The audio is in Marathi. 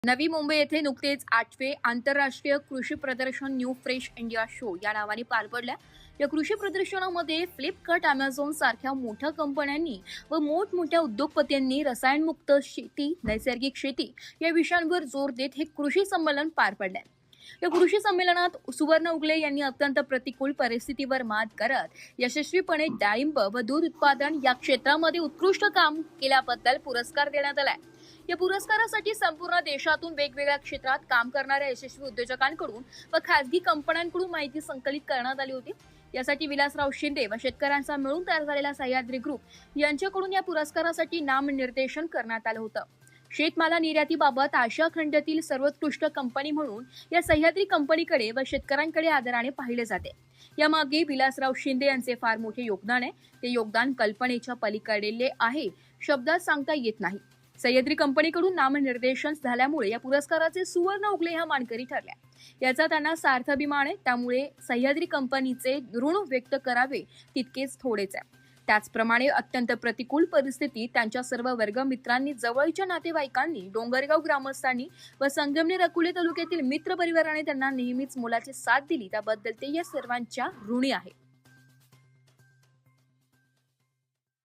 नवी मुंबई येथे नुकतेच 8वे आंतरराष्ट्रीय कृषी प्रदर्शन न्यू फ्रेश इंडिया शो या नावाने पार पडल्या. या कृषी प्रदर्शनामध्ये फ्लिपकार्ट, अमेझॉन सारख्या मोठ्या कंपन्यांनी व मोठमोठ्या उद्योगपत्यांनी रसायनमुक्त शेती, नैसर्गिक शेती या विषयांवर जोर देत हे कृषी संमेलन पार पडले. या कृषी संमेलनात सुवर्ण उगले यांनी अत्यंत प्रतिकूल परिस्थितीवर मात करत यशस्वीपणे डाळिंब व दूध उत्पादन या क्षेत्रामध्ये उत्कृष्ट काम केल्याबद्दल पुरस्कार देण्यात आलाय. या पुरस्कारासाठी संपूर्ण देशातून वेगवेगळ्या क्षेत्रात काम करणाऱ्या यशस्वी उद्योजकांकडून व खासगी कंपन्यांकडून माहिती संकलित करण्यात आली होती. यासाठी विलासराव शिंदे व शेतकऱ्यांचा मिळून तयार झालेला सह्याद्री ग्रुप यांच्याकडून या पुरस्कारासाठी नामनिर्देशन करण्यात आलं होतं. शेतमाला निर्यातीबाबत आशिया खंडातील सर्वोत्कृष्ट कंपनी म्हणून या सह्याद्री कंपनीकडे व शेतकऱ्यांकडे आदराने पाहिले जाते. यामागे विलासराव शिंदे यांचे फार मोठे योगदान आहे. ते योगदान कल्पनेच्या पलीकडले आहे, शब्दात सांगता येत नाही. सह्याद्री कंपनीकडून नामनिर्देशन झाल्यामुळे या पुरस्काराचे सुवर्ण उगले ह्या मानकरी ठरल्या. याचा त्यांना सार्थ अभिमान आहे. त्यामुळे सह्याद्री कंपनीचे ऋण व्यक्त करावे तितकेच थोडेच आहे. त्याचप्रमाणे अत्यंत प्रतिकूल परिस्थितीत त्यांच्या सर्व वर्ग मित्रांनी, जवळच्या नातेवाईकांनी, डोंगरगाव ग्रामस्थांनी व संगमनेर अकोले तालुक्यातील मित्र परिवाराने त्यांना नेहमीच मोलाची साथ दिली. त्याबद्दल ते या सर्वांच्या ऋणी आहे.